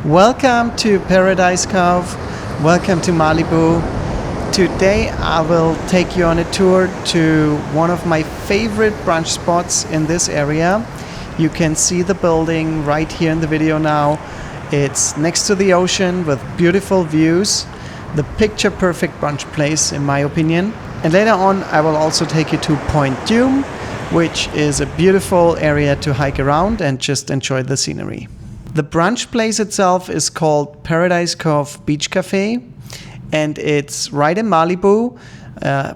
Welcome to Paradise Cove. Welcome to Malibu. Today I will take you on a tour to one of my favorite brunch spots in this area. You can see the building right here in the video now. It's next to the ocean with beautiful views. The picture perfect brunch place in my opinion. And later on I will also take you to Point Dume, which is a beautiful area to hike around and just enjoy the scenery. The brunch place itself is called Paradise Cove Beach Cafe, and it's right in Malibu.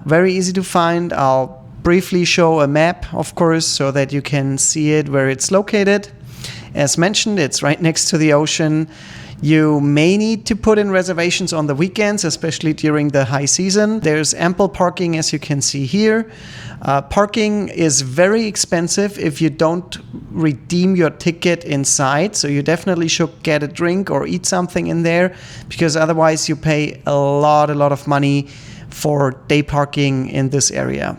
Very easy to find. I'll briefly show a map, of course, so that you can see it where it's located. As mentioned, it's right next to the ocean. You may need to put in reservations on the weekends, especially during the high season. There's ample parking, as you can see here. Parking is very expensive if you don't redeem your ticket inside, so you definitely should get a drink or eat something in there, because otherwise you pay a lot of money for day parking in this area.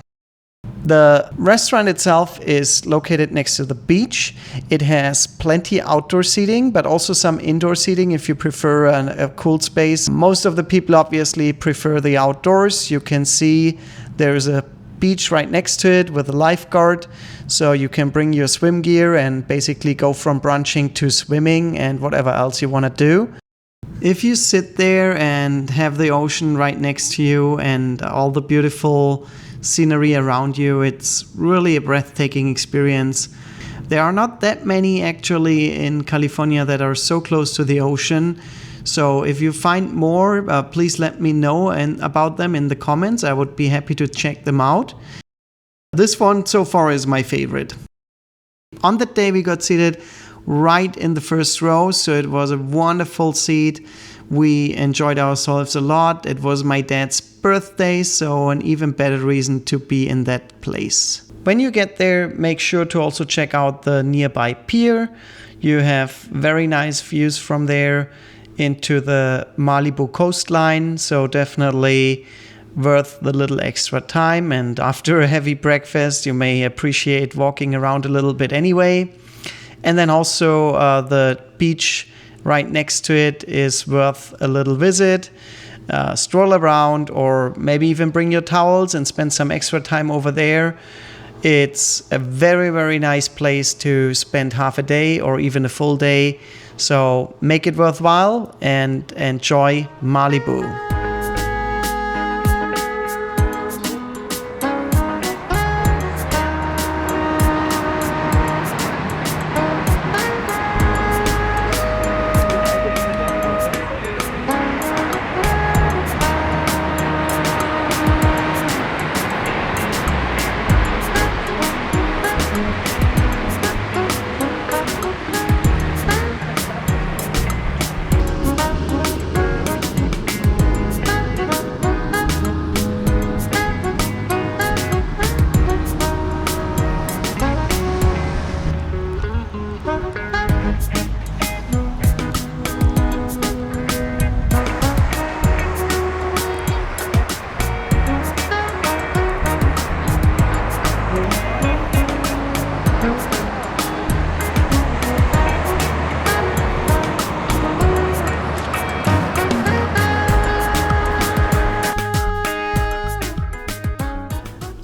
The restaurant itself is located next to the beach. It has plenty outdoor seating, but also some indoor seating if you prefer a cool space. Most of the people obviously prefer the outdoors. You can see there's a beach right next to it with a lifeguard, so you can bring your swim gear and basically go from brunching to swimming and whatever else you want to do. If you sit there and have the ocean right next to you and all the beautiful scenery around you, it's really a breathtaking experience. There are not that many actually in California that are so close to the ocean. So if you find more, please let me know about them in the comments. I would be happy to check them out. This one so far is my favorite. On that day we got seated right in the first row, so it was a wonderful seat. We enjoyed ourselves a lot. It was my dad's birthday, so an even better reason to be in that place. When you get there, make sure to also check out the nearby pier. You have very nice views from there into the Malibu coastline, so definitely worth the little extra time. And after a heavy breakfast, you may appreciate walking around a little bit anyway. And then also the beach right next to it is worth a little visit. Stroll around, or maybe even bring your towels and spend some extra time over there. It's a very nice place to spend half a day or even a full day. So make it worthwhile and enjoy Malibu.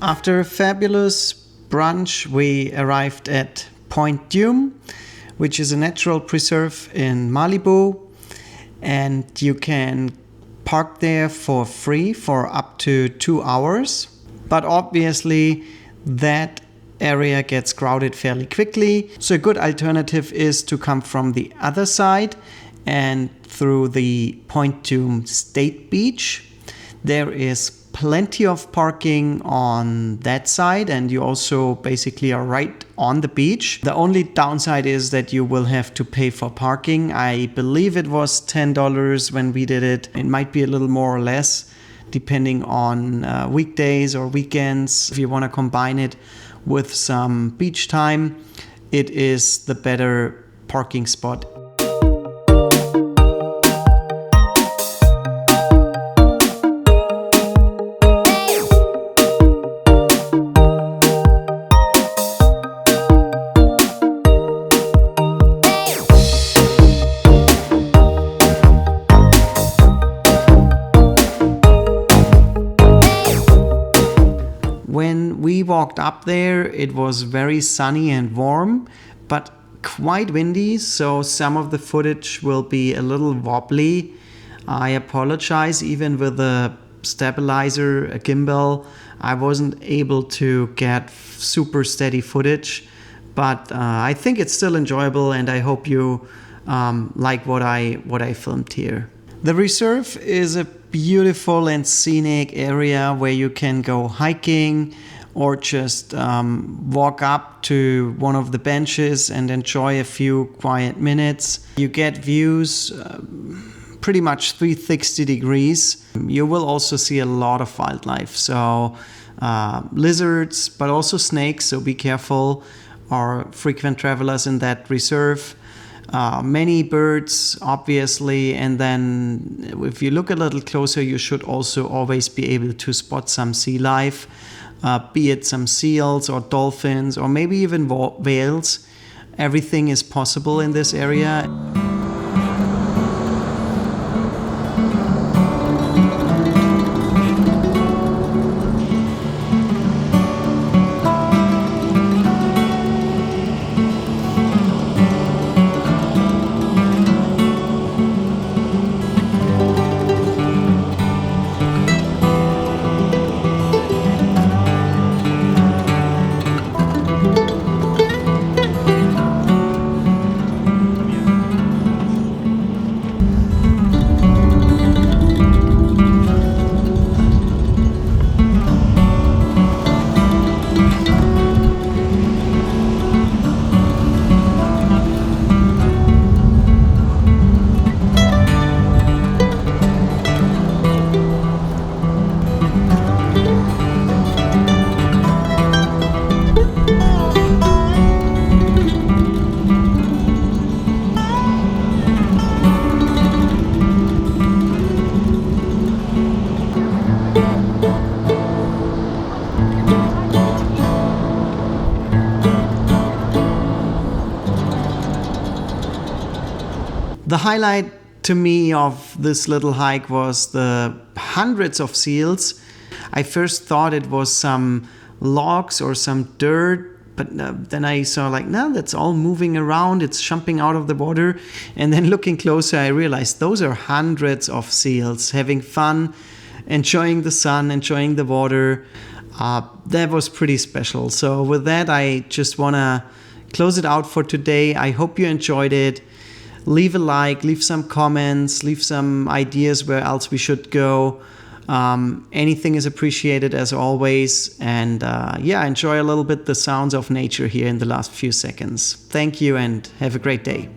After a fabulous brunch, we arrived at Point Dume, which is a natural preserve in Malibu, and you can park there for free for up to 2 hours. But obviously that area gets crowded fairly quickly, so a good alternative is to come from the other side and through the Point Dume State Beach. There is plenty of parking on that side, and you also basically are right on the beach. The only downside is that you will have to pay for parking. I believe it was $10 when we did it. It might be a little more or less depending on weekdays or weekends. If you want to combine it with some beach time, it is the better parking spot. walked up there, it was very sunny and warm, but quite windy, so some of the footage will be a little wobbly. I apologize. Even with a stabilizer, a gimbal, I wasn't able to get super steady footage, but I think it's still enjoyable, and I hope you like what I filmed here. The reserve is a beautiful and scenic area where you can go hiking or just walk up to one of the benches and enjoy a few quiet minutes. You get views pretty much 360 degrees. You will also see a lot of wildlife, so lizards, but also snakes, so be careful, are frequent travelers in that reserve. Many birds, obviously, and then if you look a little closer, you should also always be able to spot some sea life, be it some seals or dolphins or maybe even whales. Everything is possible in this area. The highlight to me of this little hike was the hundreds of seals. I first thought it was some logs or some dirt, but then I saw like, no, that's all moving around, it's jumping out of the water. And then looking closer, I realized those are hundreds of seals having fun, enjoying the sun, enjoying the water. That was pretty special. So with that, I just want to close it out for today. I hope you enjoyed it. Leave a like, leave some comments, leave some ideas where else we should go. Anything is appreciated as always. And yeah, enjoy a little bit the sounds of nature here in the last few seconds. Thank you and have a great day.